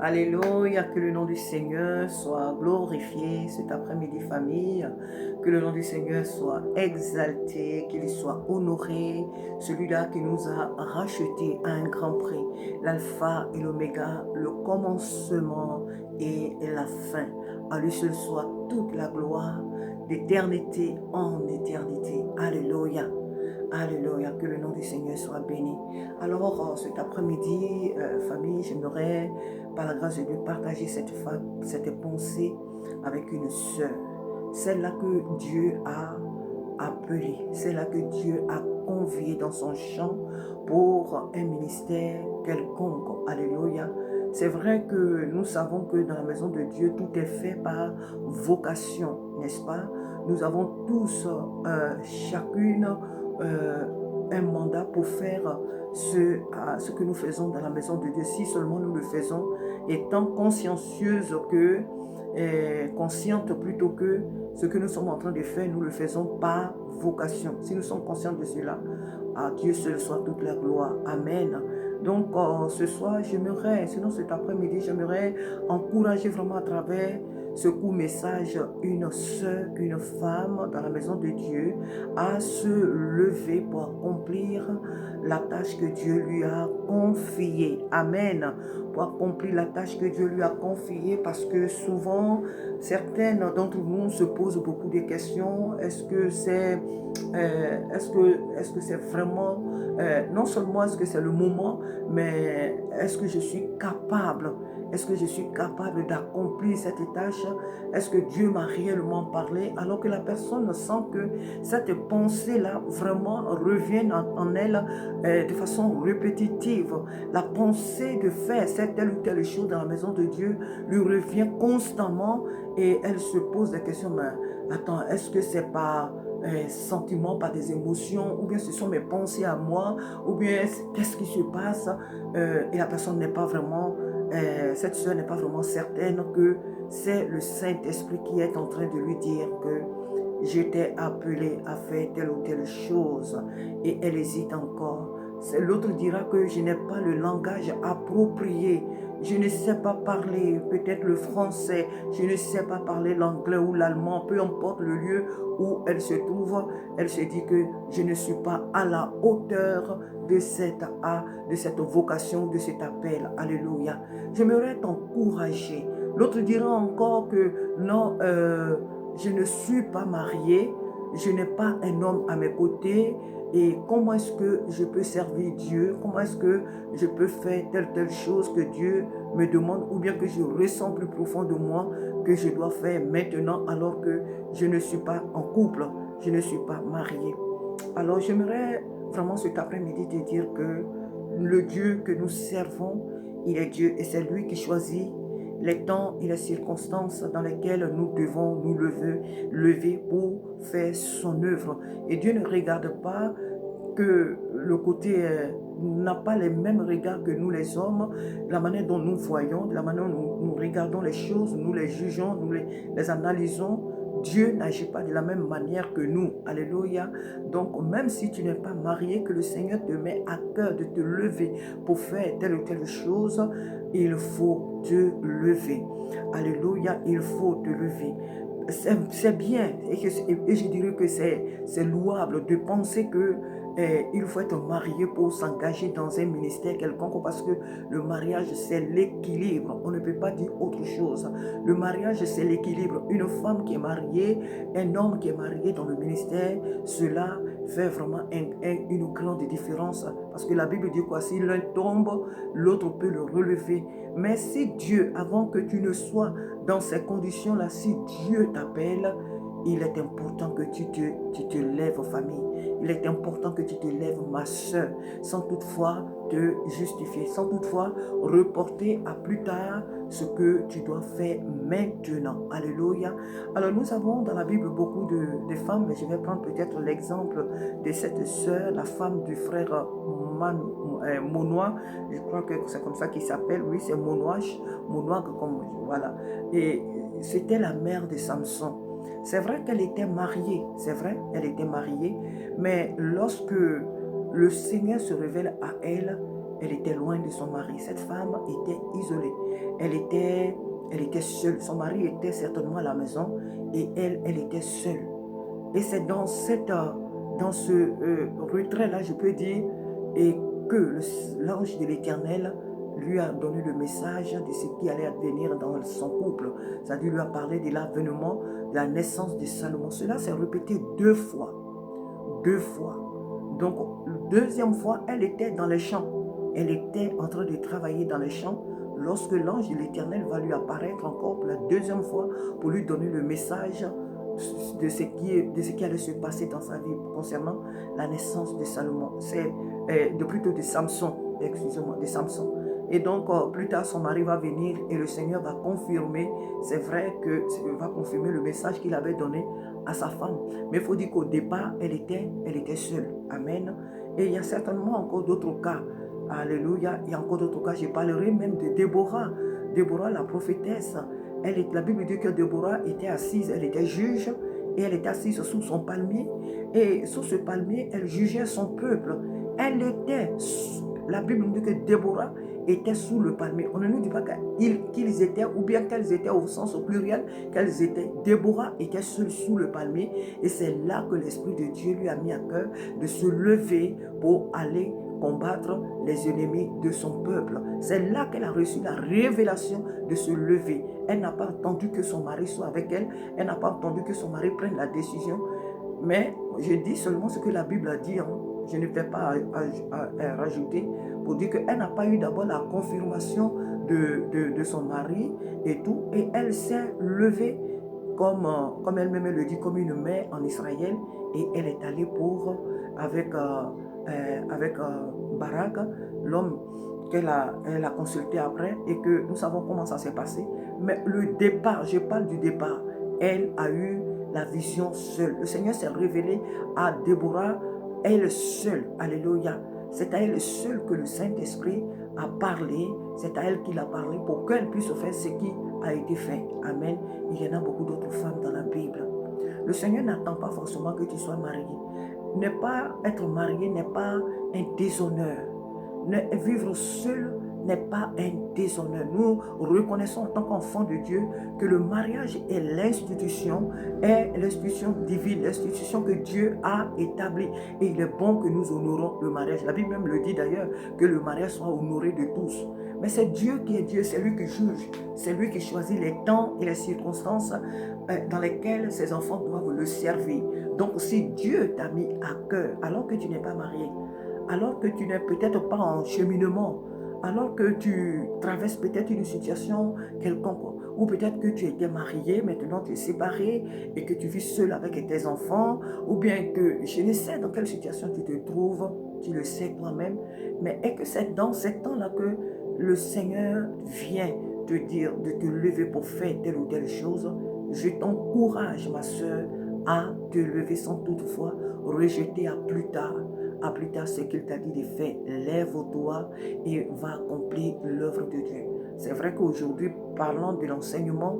Alléluia, que le nom du Seigneur soit glorifié cet après-midi, famille. Que le nom du Seigneur soit exalté, qu'il soit honoré. Celui-là qui nous a rachetés à un grand prix. L'alpha et l'oméga, le commencement et la fin. À lui seul soit toute la gloire d'éternité en éternité. Alléluia. Alléluia, que le nom du Seigneur soit béni. Alors, cet après-midi, famille, j'aimerais, par la grâce de Dieu, partager cette pensée avec une sœur. Celle-là que Dieu a appelée, celle-là que Dieu a conviée dans son champ pour un ministère quelconque. Alléluia. C'est vrai que nous savons que dans la maison de Dieu, tout est fait par vocation, n'est-ce pas? Nous avons tous, chacune, euh, un mandat pour faire ce que nous faisons dans la maison de Dieu. Si seulement nous le faisons, étant consciencieuse que, consciente plutôt que ce que nous sommes en train de faire, nous le faisons par vocation. Si nous sommes conscients de cela, à Dieu seul soit toute la gloire. Amen. Donc, ce soir, sinon cet après-midi, j'aimerais encourager vraiment à travers ce court message une sœur, une femme dans la maison de Dieu à se lever pour accomplir la tâche que Dieu lui a confiée. Amen. Pour accomplir la tâche que Dieu lui a confiée, parce que souvent, certaines d'entre nous se posent beaucoup de questions. Est-ce que c'est vraiment, non seulement est-ce que c'est le moment, mais est-ce que je suis capable? Est-ce que je suis capable d'accomplir cette tâche? Est-ce que Dieu m'a réellement parlé? Alors que la personne sent que cette pensée-là vraiment revient en elle de façon répétitive. La pensée de faire cette telle ou telle chose dans la maison de Dieu lui revient constamment et elle se pose des questions. Mais attends, est-ce que c'est pas sentiments, par des émotions, ou bien ce sont mes pensées à moi, ou bien qu'est-ce qui se passe, et la personne n'est pas vraiment, cette soeur n'est pas vraiment certaine que c'est le Saint-Esprit qui est en train de lui dire que j'étais appelé à faire telle ou telle chose, et elle hésite encore. L'autre dira que je n'ai pas le langage approprié, je ne sais pas parler peut-être le français, je ne sais pas parler l'anglais ou l'allemand, peu importe le lieu où elle se trouve, elle se dit que je ne suis pas à la hauteur de cette vocation, de cet appel. Alléluia. J'aimerais t'encourager. L'autre dira encore que non, je ne suis pas mariée, je n'ai pas un homme à mes côtés, et comment est-ce que je peux servir Dieu? Comment est-ce que je peux faire telle chose que Dieu me demande, ou bien que je ressens plus profond de moi que je dois faire maintenant alors que je ne suis pas en couple, je ne suis pas mariée. Alors j'aimerais vraiment cet après-midi te dire que le Dieu que nous servons, il est Dieu et c'est lui qui choisit les temps et les circonstances dans lesquelles nous devons nous lever pour faire son œuvre. Et Dieu ne regarde pas que le côté n'a pas les mêmes regards que nous les hommes, la manière dont nous voyons, de la manière dont nous regardons les choses, nous les jugeons, nous les analysons. Dieu n'agit pas de la même manière que nous. Alléluia. Donc, même si tu n'es pas marié, que le Seigneur te met à cœur de te lever pour faire telle ou telle chose, il faut te lever. Alléluia, il faut te lever. C'est bien et je dirais que c'est louable de penser que il faut être marié pour s'engager dans un ministère quelconque, parce que le mariage c'est l'équilibre, on ne peut pas dire autre chose. Le mariage c'est l'équilibre. Une femme qui est mariée, un homme qui est marié dans le ministère, cela fait vraiment une grande différence, parce que la Bible dit quoi? Si l'un tombe, l'autre peut le relever. Mais si Dieu, avant que tu ne sois dans ces conditions-là, si Dieu t'appelle, il est important que tu te lèves, famille. Il est important que tu te lèves, ma soeur, sans toutefois te justifier, sans toutefois reporter à plus tard ce que tu dois faire maintenant. Alléluia. Alors nous avons dans la Bible beaucoup de femmes, mais je vais prendre peut-être l'exemple de cette sœur, la femme du frère Monois. Je crois que c'est comme ça qu'il s'appelle. Oui, c'est Monois, comme voilà. Et c'était la mère de Samson. C'est vrai qu'elle était mariée, c'est vrai, elle était mariée, mais lorsque le Seigneur se révèle à elle, elle était loin de son mari. Cette femme était isolée. Elle était seule. Son mari était certainement à la maison et elle était seule. Et c'est dans ce retrait-là, je peux dire, et que l'ange de l'Éternel lui a donné le message de ce qui allait advenir dans son couple. C'est-à-dire lui a parlé de l'avènement, de la naissance de Salomon. Cela s'est répété 2 fois. 2 fois. Donc, la deuxième fois, elle était dans les champs. Elle était en train de travailler dans les champs lorsque l'ange de l'Éternel va lui apparaître encore pour la deuxième fois pour lui donner le message de ce qui allait se passer dans sa vie concernant la naissance de Salomon. C'est plutôt de Samson, excusez-moi, de Samson. Et donc, plus tard, son mari va venir et le Seigneur va confirmer, c'est vrai que va confirmer le message qu'il avait donné à sa femme. Mais il faut dire qu'au départ, elle était seule. Amen. Et il y a certainement encore d'autres cas. Alléluia. Il y a encore d'autres cas. Je parlerai même de Déborah. Déborah, la prophétesse. La Bible dit que Déborah était assise, elle était juge et elle était assise sous son palmier. Et sous ce palmier, elle jugeait son peuple. La Bible nous dit que Déborah était sous le palmier. On ne nous dit pas qu'ils étaient, ou bien qu'elles étaient au sens au pluriel, qu'elles étaient. Déborah était seule sous le palmier et c'est là que l'Esprit de Dieu lui a mis à cœur de se lever pour aller combattre les ennemis de son peuple. C'est là qu'elle a reçu la révélation de se lever. Elle n'a pas attendu que son mari soit avec elle. Elle n'a pas attendu que son mari prenne la décision. Mais je dis seulement ce que la Bible a dit. Je ne vais pas rajouter pour dire qu'elle n'a pas eu d'abord la confirmation de son mari et tout. Et elle s'est levée comme elle-même le dit, comme une mère en Israël. Et elle est allée avec Barak, l'homme qu'elle a consulté après, et que nous savons comment ça s'est passé. Mais le départ, je parle du départ, elle a eu la vision seule. Le Seigneur s'est révélé à Déborah, elle seule. Alléluia. C'est à elle seule que le Saint-Esprit a parlé. C'est à elle qu'il a parlé pour qu'elle puisse faire ce qui a été fait. Amen. Il y en a beaucoup d'autres femmes dans la Bible. Le Seigneur n'attend pas forcément que tu sois marié. Ne pas être marié n'est pas un déshonneur. Vivre seul n'est pas un déshonneur. Nous reconnaissons en tant qu'enfants de Dieu que le mariage est l'institution divine, l'institution que Dieu a établie. Et il est bon que nous honorons le mariage. La Bible même le dit d'ailleurs, que le mariage soit honoré de tous. Mais c'est Dieu qui est Dieu, c'est lui qui juge. C'est lui qui choisit les temps et les circonstances dans lesquelles ses enfants doivent le servir. Donc si Dieu t'a mis à cœur, alors que tu n'es pas marié, alors que tu n'es peut-être pas en cheminement, alors que tu traverses peut-être une situation quelconque, ou peut-être que tu étais marié, maintenant tu es séparé et que tu vis seul avec tes enfants, ou bien que je ne sais dans quelle situation tu te trouves, tu le sais toi-même, mais est que c'est dans ces temps-là que le Seigneur vient te dire de te lever pour faire telle ou telle chose. Je t'encourage, ma soeur, à te lever sans toutefois rejeter à plus tard ce qu'il t'a dit de faire. Lève-toi et va accomplir l'œuvre de Dieu. C'est vrai qu'aujourd'hui, parlant de l'enseignement,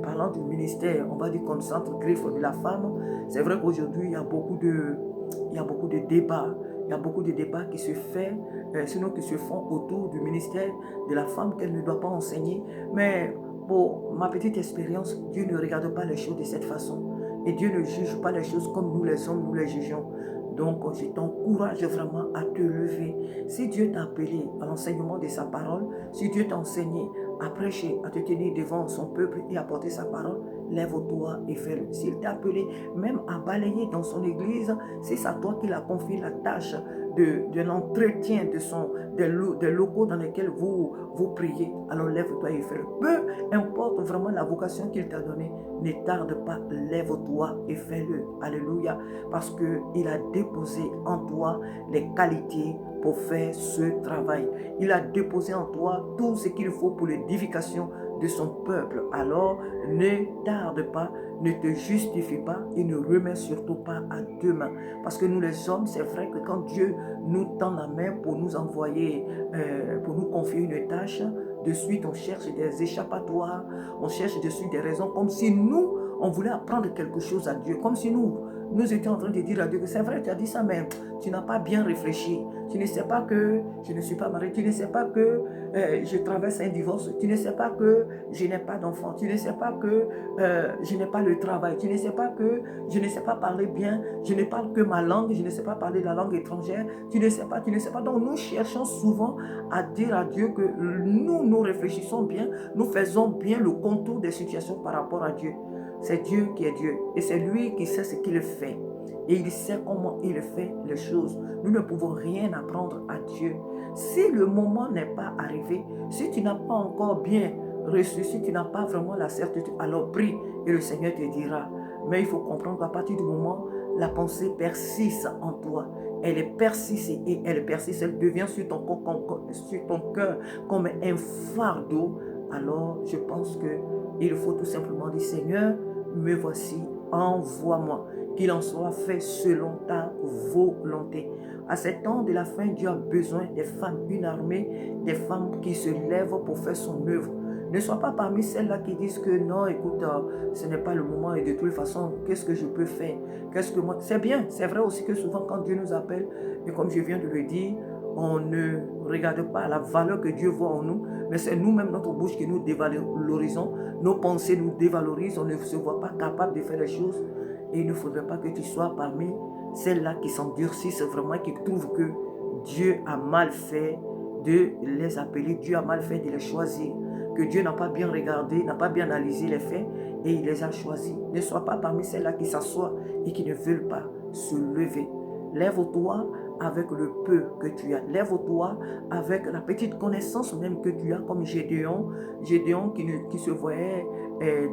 parlant du ministère, on va dire comme centre griffe de la femme, c'est vrai qu'aujourd'hui, il y a beaucoup de débats. Il y a beaucoup de débats qui se font autour du ministère de la femme qu'elle ne doit pas enseigner. Mais pour ma petite expérience, Dieu ne regarde pas les choses de cette façon. Et Dieu ne juge pas les choses comme nous les hommes, nous les jugeons. Donc, je t'encourage vraiment à te lever. Si Dieu t'a appelé à l'enseignement de sa parole, si Dieu t'a enseigné à prêcher, à te tenir devant son peuple et à porter sa parole, lève-toi et fais-le. S'il t'a appelé même à balayer dans son église, si c'est à toi qu'il a confié la tâche de l'entretien des locaux dans lesquels vous priez, alors lève-toi et fais-le. Peu importe vraiment la vocation qu'il t'a donnée, ne tarde pas, lève-toi et fais-le. Alléluia. Parce qu'il a déposé en toi les qualités pour faire ce travail. Il a déposé en toi tout ce qu'il faut pour l'édification de son peuple. Alors, ne tarde pas, ne te justifie pas et ne remets surtout pas à deux mains. Parce que nous les hommes, c'est vrai que quand Dieu nous tend la main pour nous envoyer, pour nous confier une tâche, de suite on cherche des échappatoires, on cherche de suite des raisons, comme si nous, on voulait apprendre quelque chose à Dieu, comme si nous, nous étions en train de dire à Dieu que c'est vrai, tu as dit ça, mais tu n'as pas bien réfléchi. Tu ne sais pas que je ne suis pas mariée. Tu ne sais pas que je traverse un divorce. Tu ne sais pas que je n'ai pas d'enfant. Tu ne sais pas que je n'ai pas le travail. Tu ne sais pas que je ne sais pas parler bien. Je ne parle que ma langue. Je ne sais pas parler la langue étrangère. Tu ne sais pas, tu ne sais pas. Donc nous cherchons souvent à dire à Dieu que nous réfléchissons bien. Nous faisons bien le contour des situations par rapport à Dieu. C'est Dieu qui est Dieu. Et c'est lui qui sait ce qu'il fait. Et il sait comment il fait les choses. Nous ne pouvons rien apprendre à Dieu. Si le moment n'est pas arrivé, si tu n'as pas encore bien reçu, si tu n'as pas vraiment la certitude, alors prie et le Seigneur te dira. Mais il faut comprendre qu'à partir du moment où la pensée persiste en toi, elle persiste et elle persiste, elle devient sur ton cœur comme un fardeau, alors je pense qu'il faut tout simplement dire, Seigneur, me voici, envoie-moi. Qu'il en soit fait selon ta volonté. À cet temps de la fin, Dieu a besoin des femmes, une armée, des femmes qui se lèvent pour faire son œuvre. Ne sois pas parmi celles-là qui disent que non, écoute, ce n'est pas le moment et de toute façon, qu'est-ce que je peux faire? Qu'est-ce que moi... C'est bien, c'est vrai aussi que souvent quand Dieu nous appelle, et comme je viens de le dire, on ne regarde pas la valeur que Dieu voit en nous, mais c'est nous-mêmes, notre bouche, qui nous dévalorisons, nos pensées nous dévalorisent, on ne se voit pas capable de faire les choses. Et il ne faudrait pas que tu sois parmi celles-là qui s'endurcissent vraiment, qui trouvent que Dieu a mal fait de les appeler, Dieu a mal fait de les choisir, que Dieu n'a pas bien regardé, n'a pas bien analysé les faits et il les a choisis. Ne sois pas parmi celles-là qui s'assoient et qui ne veulent pas se lever. Lève-toi avec le peu que tu as. Lève-toi avec la petite connaissance même que tu as, comme Gédéon. Gédéon qui se voyait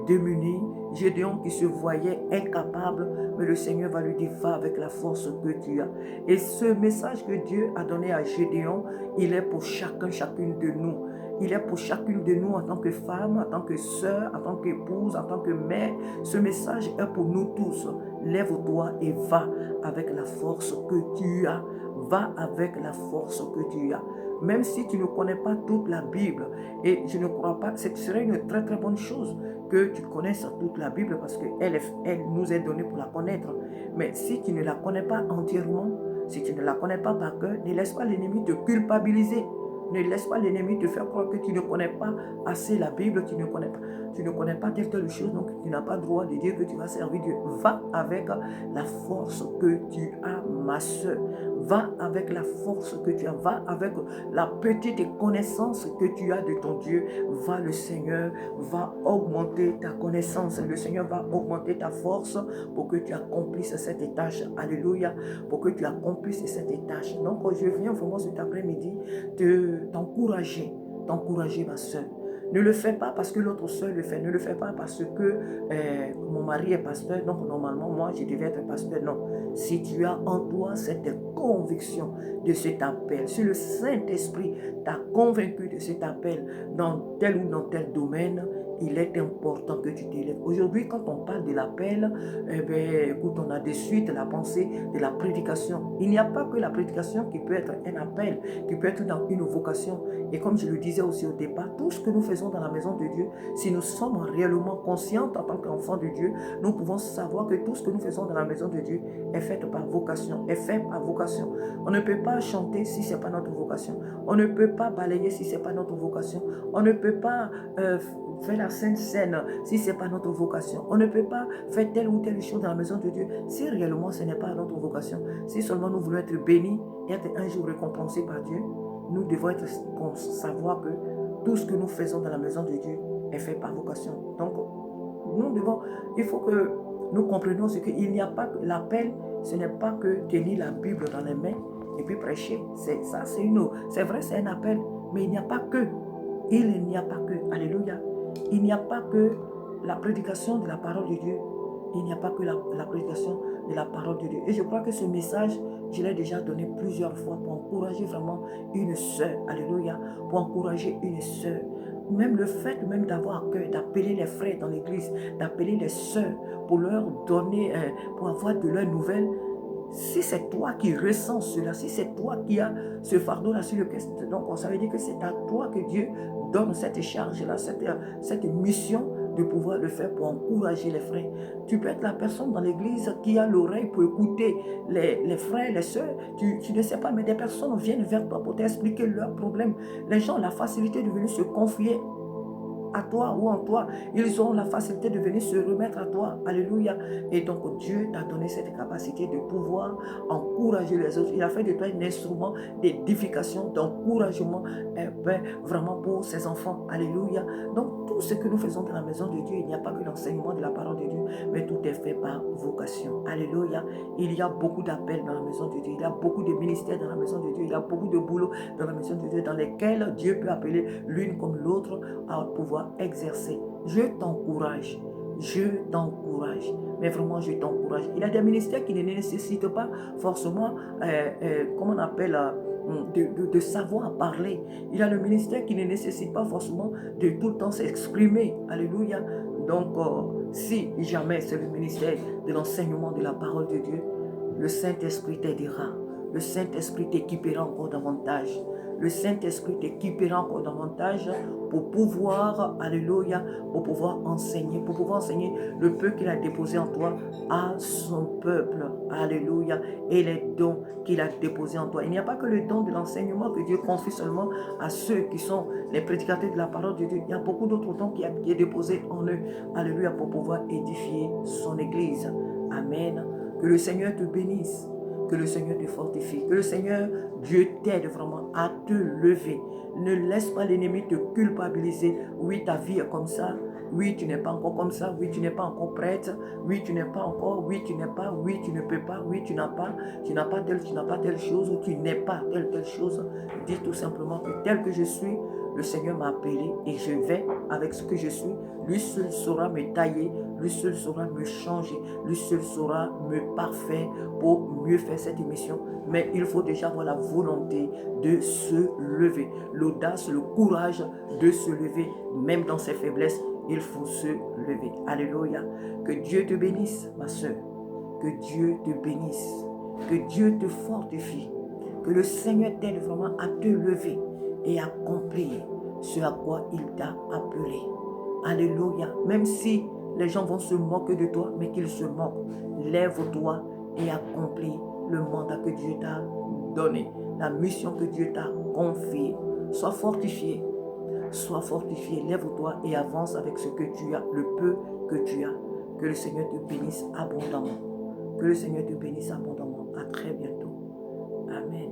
démuni, Gédéon qui se voyait incapable, mais le Seigneur va lui dire, va avec la force que tu as. Et ce message que Dieu a donné à Gédéon, il est pour chacune de nous. Il est pour chacune de nous en tant que femme, en tant que sœur, en tant qu'épouse, en tant que mère. Ce message est pour nous tous. Lève-toi et va avec la force que tu as. Va avec la force que tu as. Même si tu ne connais pas toute la Bible, et je ne crois pas, ce serait une très très bonne chose que tu connaisses toute la Bible parce qu'elle nous est donnée pour la connaître. Mais si tu ne la connais pas entièrement, si tu ne la connais pas par cœur, ne laisse pas l'ennemi te culpabiliser. Ne laisse pas l'ennemi te faire croire que tu ne connais pas assez la Bible, tu ne connais pas telle chose, donc tu n'as pas le droit de dire que tu vas servir Dieu. Va avec la force que tu as, ma soeur. Va avec la force que tu as. Va avec la petite connaissance que tu as de ton Dieu. Va, le Seigneur va augmenter ta connaissance. Le Seigneur va augmenter ta force pour que tu accomplisses cette tâche. Alléluia. Pour que tu accomplisses cette tâche. Donc, je viens vraiment cet après-midi t'encourager, ma soeur. Ne le fais pas parce que l'autre soeur le fait. Ne le fais pas parce que mon mari est pasteur, donc normalement, moi, je devais être pasteur. Non. Si tu as en toi cette conviction de cet appel, si le Saint-Esprit t'a convaincu de cet appel dans tel ou dans tel domaine, il est important que tu t'élèves. Aujourd'hui, quand on parle de l'appel, écoute, on a de suite la pensée de la prédication. Il n'y a pas que la prédication qui peut être un appel, qui peut être dans une vocation. Et comme je le disais aussi au départ, tout ce que nous faisons dans la maison de Dieu, si nous sommes réellement conscients en tant qu'enfants de Dieu, nous pouvons savoir que tout ce que nous faisons dans la maison de Dieu est fait par vocation, est fait par vocation. On ne peut pas chanter si ce n'est pas notre vocation. On ne peut pas balayer si ce n'est pas notre vocation. On ne peut pas faire la sainte scène si ce n'est pas notre vocation. On ne peut pas faire telle ou telle chose dans la maison de Dieu si réellement ce n'est pas notre vocation. Si seulement nous voulons être bénis et être un jour récompensés par Dieu, nous devons savoir que tout ce que nous faisons dans la maison de Dieu est fait par vocation. Donc, il faut que nous comprenions ce qu'il n'y a pas que l'appel, ce n'est pas que tenir la Bible dans les mains et puis prêcher. C'est vrai, c'est un appel, mais il n'y a pas que. Il n'y a pas que. Alléluia. Il n'y a pas que la prédication de la parole de Dieu. Il n'y a pas que la prédication de la parole de Dieu. Et je crois que ce message, je l'ai déjà donné plusieurs fois pour encourager vraiment une sœur. Alléluia. Pour encourager une sœur. Même le fait même d'avoir à cœur d'appeler les frères dans l'église, d'appeler les sœurs pour leur donner, pour avoir de leurs nouvelles. Si c'est toi qui ressens cela, si c'est toi qui as ce fardeau-là sur le cœur, donc ça veut dire que c'est à toi que Dieu donne cette charge-là, cette mission de pouvoir le faire pour encourager les frères. Tu peux être la personne dans l'église qui a l'oreille pour écouter les frères, les sœurs. Tu ne sais pas, mais des personnes viennent vers toi pour t'expliquer leurs problèmes. Les gens ont la facilité de venir se confier à toi ou en toi. Ils ont la facilité de venir se remettre à toi. Alléluia. Et donc Dieu t'a donné cette capacité de pouvoir encourager les autres. Il a fait de toi un instrument d'édification, d'encouragement, vraiment pour ses enfants. Alléluia. Donc tout ce que nous faisons dans la maison de Dieu, il n'y a pas que l'enseignement de la parole de Dieu, mais tout est fait par vocation. Alléluia. Il y a beaucoup d'appels dans la maison de Dieu. Il y a beaucoup de ministères dans la maison de Dieu. Il y a beaucoup de boulot dans la maison de Dieu dans lesquels Dieu peut appeler l'une comme l'autre à pouvoir exercer. Je t'encourage. Je t'encourage. Mais vraiment, je t'encourage. Il y a des ministères qui ne nécessitent pas forcément, comment on appelle, de savoir parler. Il y a le ministère qui ne nécessite pas forcément de tout le temps s'exprimer. Alléluia. Donc, si jamais c'est le ministère de l'enseignement de la parole de Dieu, le Saint-Esprit t'aidera. Le Saint-Esprit t'équipera encore davantage. Le Saint-Esprit t'équipera encore davantage pour pouvoir, alléluia, pour pouvoir enseigner le peu qu'il a déposé en toi à son peuple, alléluia, et les dons qu'il a déposés en toi. Il n'y a pas que le don de l'enseignement que Dieu confie seulement à ceux qui sont les prédicateurs de la parole de Dieu. Il y a beaucoup d'autres dons qui est déposé en eux, alléluia, pour pouvoir édifier son Église. Amen. Que le Seigneur te bénisse. Que le Seigneur te fortifie. Que le Seigneur, Dieu t'aide vraiment à te lever. Ne laisse pas l'ennemi te culpabiliser. Oui, ta vie est comme ça. Oui, tu n'es pas encore comme ça. Oui, tu n'es pas encore prête. Oui, tu n'es pas encore. Oui, tu n'es pas. Oui, tu ne peux pas. Oui, tu n'as pas. Tu n'as pas telle chose. Ou tu n'es pas telle chose. Dis tout simplement que tel que je suis, le Seigneur m'a appelé et je vais avec ce que je suis. Lui seul saura me tailler. Lui seul saura me changer. Lui seul saura me parfaire pour mieux faire cette émission. Mais il faut déjà avoir la volonté de se lever. L'audace, le courage de se lever. Même dans ses faiblesses, il faut se lever. Alléluia. Que Dieu te bénisse, ma soeur. Que Dieu te bénisse. Que Dieu te fortifie. Que le Seigneur t'aide vraiment à te lever et accomplir ce à quoi il t'a appelé. Alléluia. Même si les gens vont se moquer de toi, mais qu'ils se moquent, lève-toi et accomplis le mandat que Dieu t'a donné, la mission que Dieu t'a confiée. Sois fortifié, lève-toi et avance avec ce que tu as, le peu que tu as. Que le Seigneur te bénisse abondamment. Que le Seigneur te bénisse abondamment. À très bientôt. Amen.